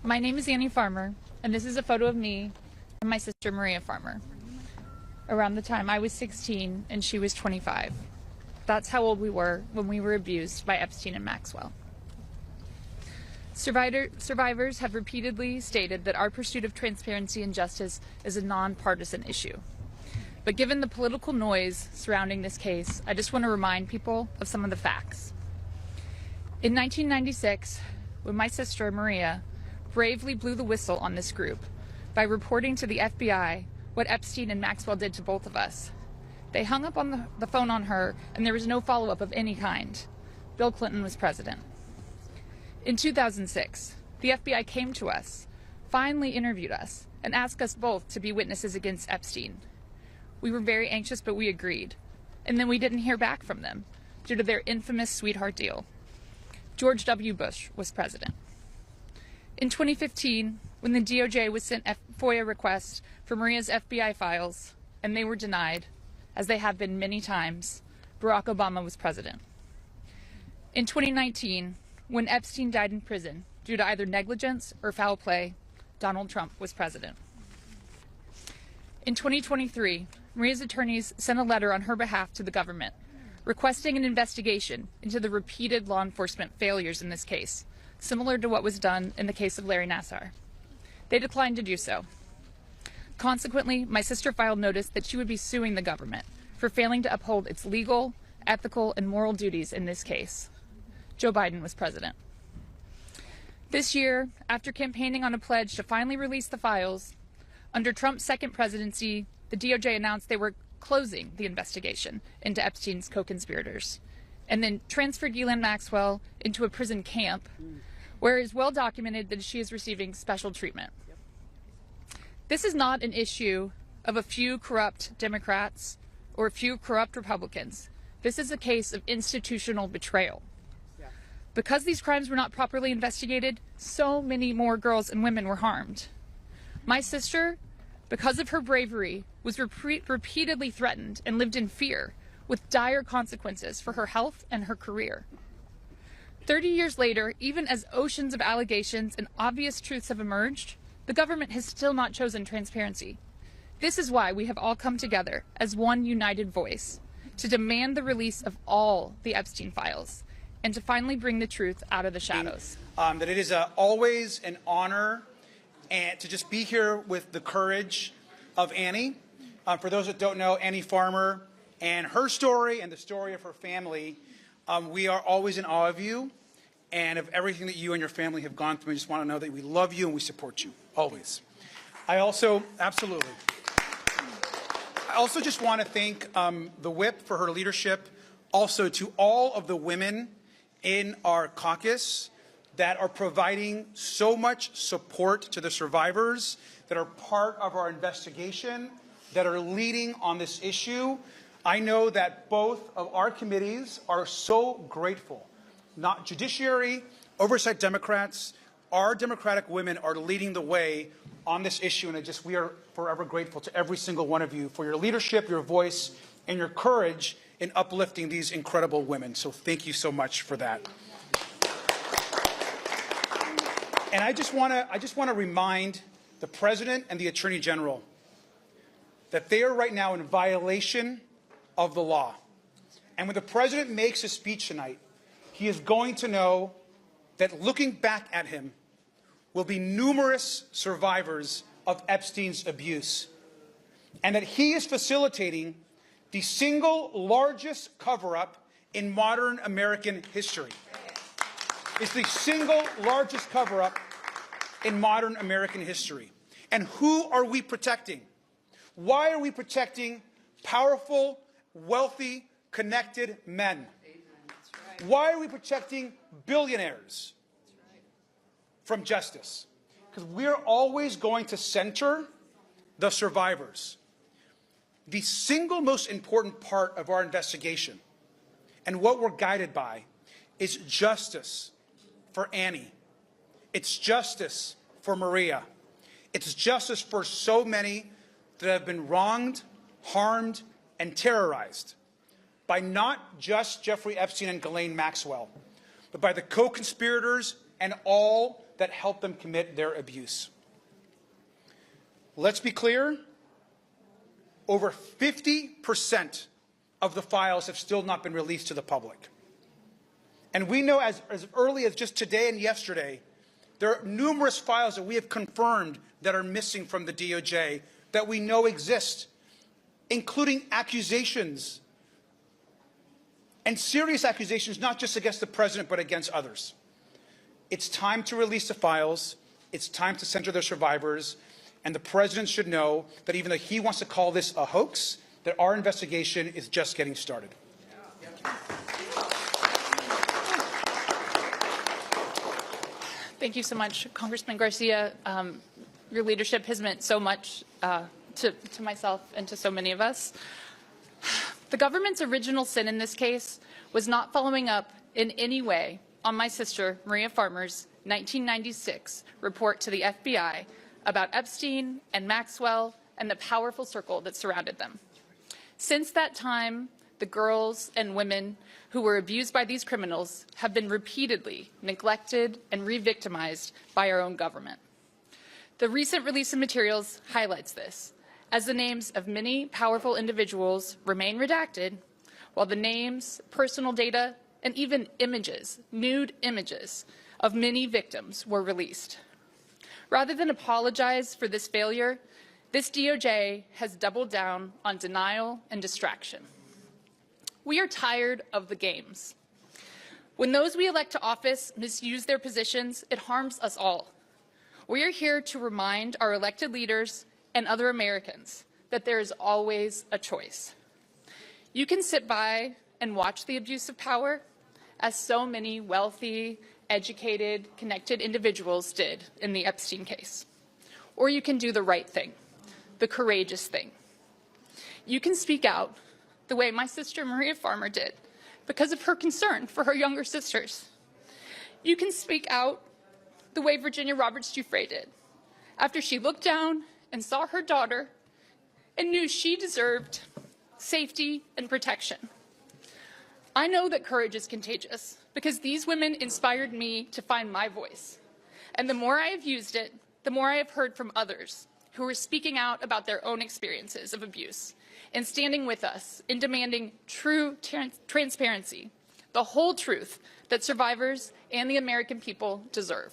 My name is Annie Farmer, and this is a photo of me and my sister Maria Farmer around the time I was 16 and she was 25. That's how old we were when we were abused by Epstein and Maxwell. Survivors have repeatedly stated that our pursuit of transparency and justice is a nonpartisan issue. But given the political noise surrounding this case, I just want to remind people of some of the facts. In 1996, when my sister Maria bravely blew the whistle on this group by reporting to the FBI what Epstein and Maxwell did to both of us, they hung up on the phone on her, and there was no follow-up of any kind. Bill Clinton was president. In 2006, the FBI came to us, finally interviewed us, and asked us both to be witnesses against Epstein. We were very anxious, but we agreed. And then we didn't hear back from them due to their infamous sweetheart deal. George W. Bush was president. In 2015, when the DOJ was sent FOIA requests for Maria's FBI files, and they were denied, as they have been many times, Barack Obama was president. In 2019, when Epstein died in prison due to either negligence or foul play, Donald Trump was president. In 2023, Maria's attorneys sent a letter on her behalf to the government, requesting an investigation into the repeated law enforcement failures in this case, similar to what was done in the case of Larry Nassar. They declined to do so. Consequently, my sister filed notice that she would be suing the government for failing to uphold its legal, ethical, and moral duties in this case. Joe Biden was president. This year, after campaigning on a pledge to finally release the files, under Trump's second presidency, the DOJ announced they were closing the investigation into Epstein's co-conspirators, and then transferred Ghislaine Maxwell into a prison camp, where it is well documented that she is receiving special treatment. This is not an issue of a few corrupt Democrats or a few corrupt Republicans. This is a case of institutional betrayal. Because these crimes were not properly investigated, so many more girls and women were harmed. My sister, because of her bravery, was repeatedly threatened and lived in fear, with dire consequences for her health and her career. 30 years later, even as oceans of allegations and obvious truths have emerged, the government has still not chosen transparency. This is why we have all come together as one united voice to demand the release of all the Epstein files and to finally bring the truth out of the shadows. That it is always an honor and to just be here with the courage of Annie. For those that don't know, Annie Farmer and her story and the story of her family, we are always in awe of you and of everything that you and your family have gone through. I just want to know that we love you and we support you, always. I also just want to thank the whip for her leadership, also to all of the women in our caucus that are providing so much support to the survivors, that are part of our investigation, that are leading on this issue. I know that both of our committees are so grateful. Not Judiciary, Oversight Democrats, our Democratic women are leading the way on this issue, and we are forever grateful to every single one of you for your leadership, your voice, and your courage in uplifting these incredible women. So thank you so much for that. And I just want to remind the President and the Attorney General that they are right now in violation of the law. And when the President makes a speech tonight, he is going to know that looking back at him will be numerous survivors of Epstein's abuse, and that he is facilitating the single largest cover-up in modern American history. It's the single largest cover-up in modern American history. And who are we protecting? Why are we protecting powerful, wealthy, connected men? Why are we protecting billionaires from justice? Because we're always going to center the survivors. The single most important part of our investigation and what we're guided by is justice for Annie. It's justice for Maria. It's justice for so many that have been wronged, harmed, and terrorized by not just Jeffrey Epstein and Ghislaine Maxwell, but by the co-conspirators and all that helped them commit their abuse. Let's be clear, over 50% of the files have still not been released to the public. And we know as early as just today and yesterday, there are numerous files that we have confirmed that are missing from the DOJ that we know exist, including accusations, and serious accusations, not just against the president, but against others. It's time to release the files. It's time to center their survivors. And the president should know that even though he wants to call this a hoax, that our investigation is just getting started. Thank you so much, Congressman Garcia. Your leadership has meant so much to myself and to so many of us. The government's original sin in this case was not following up in any way on my sister, Maria Farmer's 1996 report to the FBI about Epstein and Maxwell and the powerful circle that surrounded them. Since that time, the girls and women who were abused by these criminals have been repeatedly neglected and re-victimized by our own government. The recent release of materials highlights this, as the names of many powerful individuals remain redacted, while the names, personal data, and even images, nude images, of many victims were released. Rather than apologize for this failure, this DOJ has doubled down on denial and distraction. We are tired of the games. When those we elect to office misuse their positions, it harms us all. We are here to remind our elected leaders and other Americans that there is always a choice. You can sit by and watch the abuse of power, as so many wealthy, educated, connected individuals did in the Epstein case. Or you can do the right thing, the courageous thing. You can speak out the way my sister Maria Farmer did because of her concern for her younger sisters. You can speak out the way Virginia Roberts Giuffre did after she looked down and saw her daughter and knew she deserved safety and protection. I know that courage is contagious because these women inspired me to find my voice. And the more I have used it, the more I have heard from others who are speaking out about their own experiences of abuse and standing with us in demanding true transparency, the whole truth that survivors and the American people deserve.